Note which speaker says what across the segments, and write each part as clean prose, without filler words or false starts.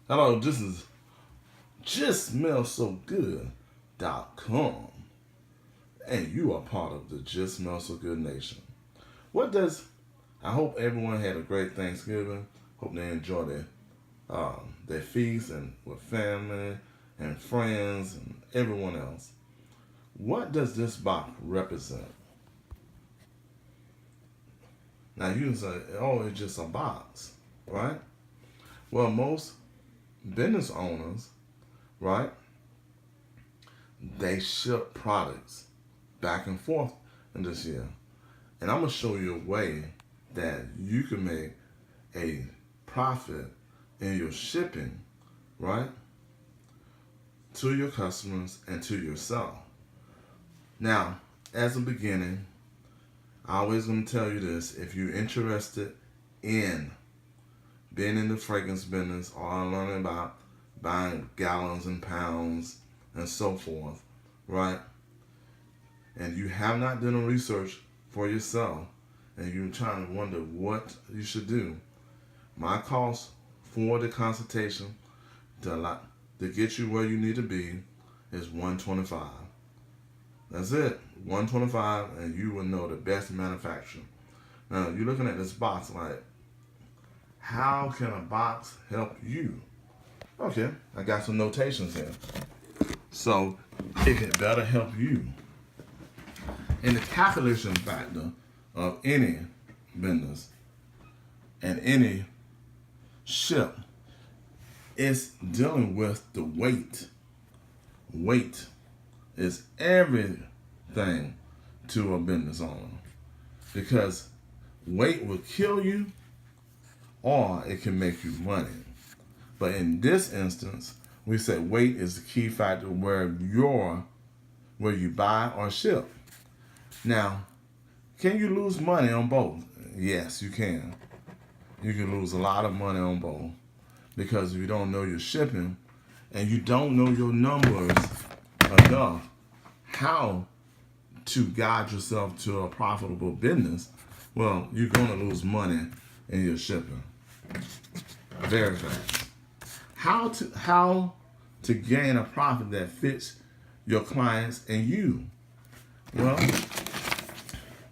Speaker 1: Hello, this is JustSmellSoGood.com, and you are part of the Just Smell So Good Nation. I hope everyone had a great Thanksgiving. Hope they enjoyed their feast and with family and friends and everyone else. What does this box represent? Now you can say, oh, it's just a box, right? Well, most business owners, right, they ship products back and forth in this year. And I'm going to show you a way that you can make a profit in your shipping, right, to your customers and to yourself. Now, as a beginning, I always going to tell you this: if you're interested in being in the fragrance business or learning about buying gallons and pounds and so forth, right? And you have not done a research for yourself and you're trying to wonder what you should do, my cost for the consultation to get you where you need to be is $125. That's it, $125, and you will know the best manufacturer. Now, you're looking at this box like, how can a box help you? Okay, I got some notations here. So it can better help you. In the calculation factor of any business and any ship, it's dealing with the weight. Weight is everything to a business owner, because weight will kill you or it can make you money. But in this instance, we said weight is the key factor where you buy or ship. Now, can you lose money on both? Yes, you can. You can lose a lot of money on both, because if you don't know your shipping and you don't know your numbers enough, how to guide yourself to a profitable business, well, you're going to lose money in your shipping very fast. How to gain a profit that fits your clients and you? Well,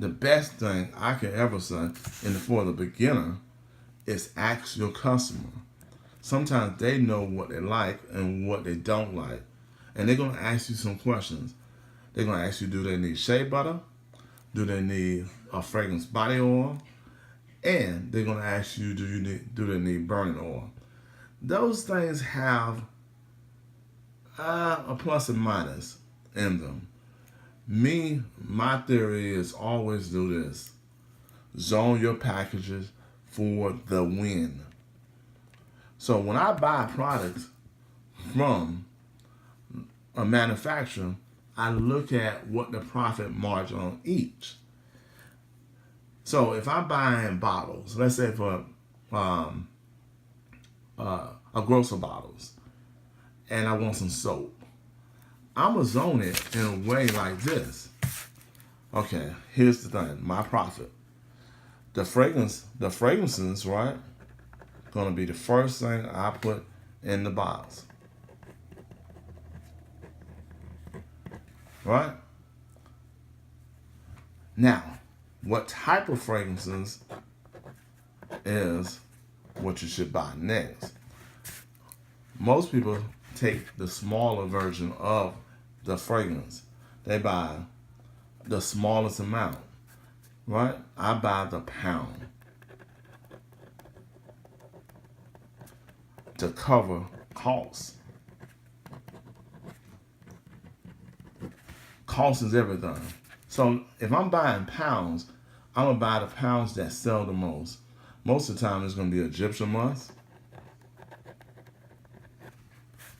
Speaker 1: the best thing I can ever say for the beginner is ask your customer. Sometimes they know what they like and what they don't like, and they're going to ask you some questions. They're going to ask you, do they need shea butter? Do they need a fragrance body oil? And they're going to ask you, do they need burning oil? Those things have a plus and minus in them. My theory is always do this: zone your packages for the win. So when I buy products from a manufacturer, I look at what the profit margin on each. So if I'm buying bottles, let's say for a gross of bottles, and I want some soap, I'm gonna zone it in a way like this. Okay, here's the thing: my profit, the fragrances, right, gonna be the first thing I put in the box, right? Now, what type of fragrances is what you should buy next. Most people take the smaller version of the fragrance. They buy the smallest amount, right? I buy the pound to cover costs. Cost is everything. So if I'm buying pounds, I'm gonna buy the pounds that sell the most. Most of the time, it's gonna be Egyptian musk,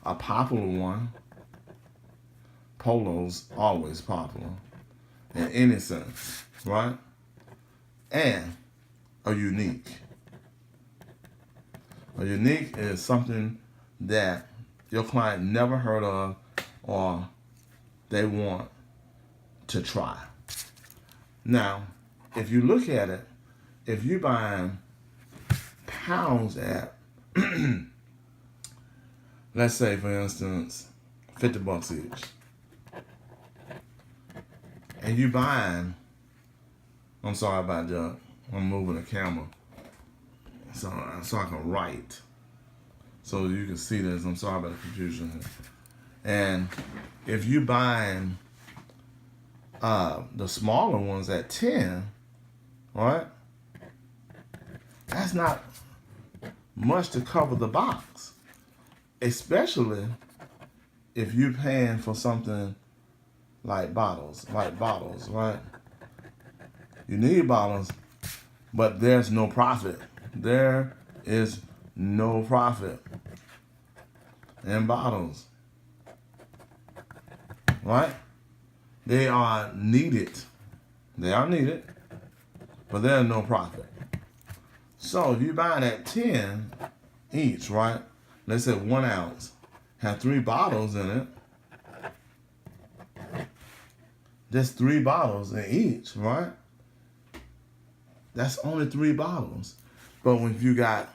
Speaker 1: a popular one. Polo's always popular in any sense, right? And a unique. A unique is something that your client never heard of or they want to try. Now, if you look at it, if you're buying pounds at let's say for instance, $50 each. And you buying, I'm sorry about that, I'm moving the camera so I can write. So you can see this, I'm sorry about the confusion here. And if you buying the smaller ones at 10, right? That's not much to cover the box, especially if you're paying for something like bottles, right? You need bottles, but there's no profit. There is no profit in bottles, right? They are needed. They are needed, but there's no profit. So if you're buying at 10 each, right? Let's say 1 ounce, have 3 bottles in it. There's 3 bottles in each, right? That's only 3 bottles. But when you got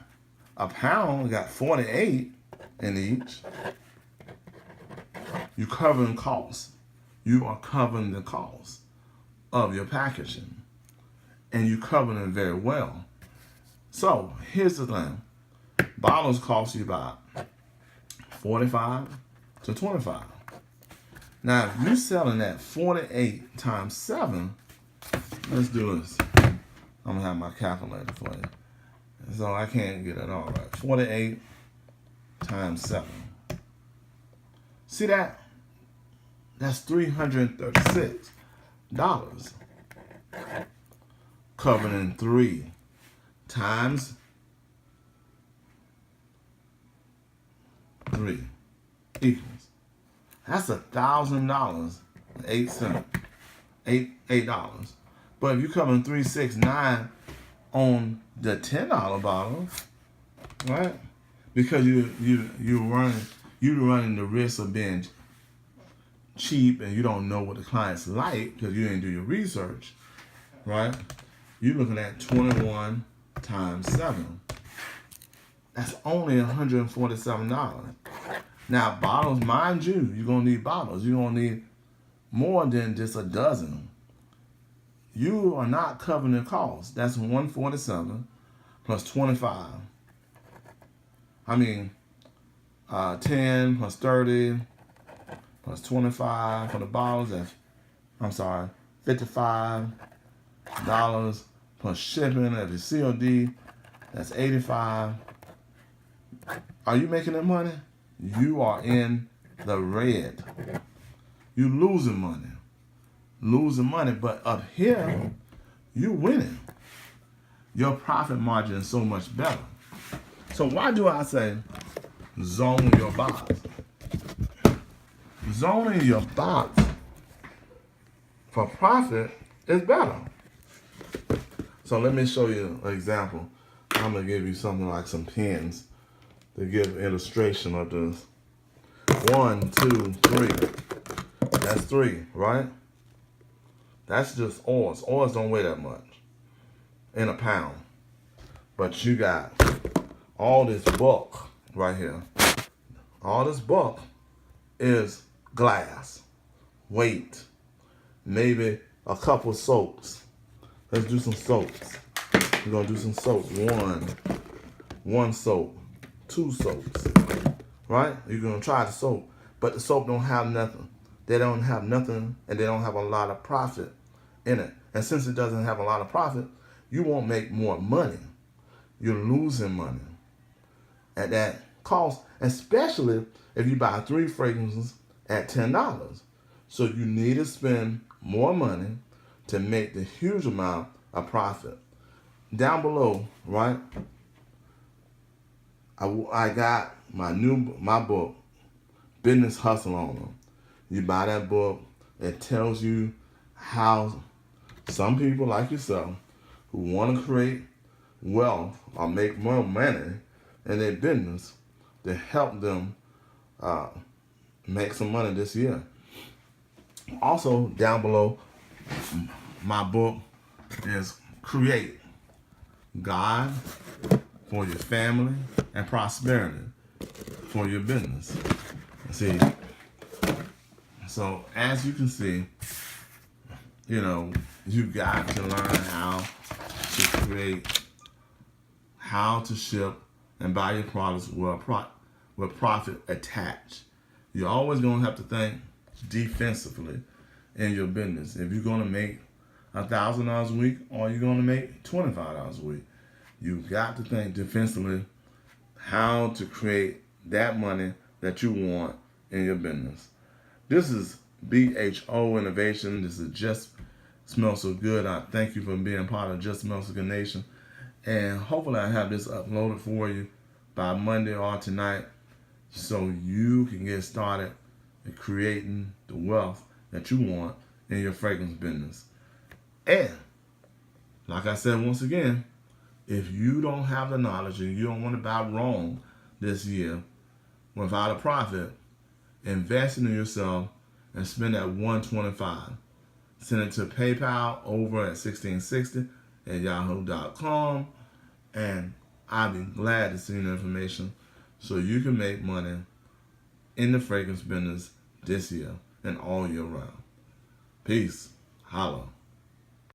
Speaker 1: a pound, you got 48 in each, you're covering costs. You are covering the cost of your packaging. And you're covering it very well. So here's the thing. Bottles cost you about $45 to $25. Now, if you're selling at 48 times 7, let's do this. I'm going to have my calculator for you. So I can't get it all right. 48 times 7. See that? That's $336. Covered in 3 times 3 equals. That's $1,000, $8. But if you come in $369 on the $10 bottle, right? Because you're running the risk of being cheap and you don't know what the client's like because you didn't do your research, right? You're looking at 21 times 7. That's only $147. Now, bottles, mind you, you're going to need bottles. You're going to need more than just a dozen. You are not covering the cost. That's 147 plus 25. I mean, 10 plus 30 plus 25 for the bottles. That's, $55 plus shipping at the COD. That's $85. Are you making that money? You are in the red. You losing money, but up here, you winning. Your profit margin is so much better. So why do I say zone your box? Zoning your box for profit is better. So let me show you an example. I'm gonna give you something like some pens to give an illustration of this. 1, 2, 3. That's 3, right? That's just oils. Oils don't weigh that much in a pound. But you got all this bulk right here. All this bulk is glass, weight, maybe a couple soaps. Let's do some soaps. We're gonna do some soaps. One soap, 2 soaps, right? You're gonna try the soap, but the soap don't have nothing. They don't have nothing, and they don't have a lot of profit in it. And since it doesn't have a lot of profit, you won't make more money. You're losing money at that cost, especially if you buy 3 fragrances at $10. So you need to spend more money to make the huge amount of profit. Down below, right, I got my book, Business Hustle Owner. You buy that book, it tells you how some people like yourself who want to create wealth or make more money in their business to help them make some money this year. Also, down below, my book is Create God for Your Family and Prosperity. for your business. See, so as you can see, you know, you got to learn how to create, how to ship and buy your products with profit attached. You're always going to have to think defensively in your business. If you're going to make $1,000 a week or you're going to make $25 a week, you've got to think defensively how to create that money that you want in your business. This is BHO Innovation. This is Just Smells So Good. I thank you for being part of Just Smells So Good Nation. And hopefully I have this uploaded for you by Monday or tonight so you can get started in creating the wealth that you want in your fragrance business. And like I said once again, if you don't have the knowledge and you don't want to buy wrong this year without a profit, invest in yourself and spend that $125. Send it to PayPal over at 1660@yahoo.com, and I'll be glad to send you the information so you can make money in the fragrance business this year and all year round. Peace. Holla.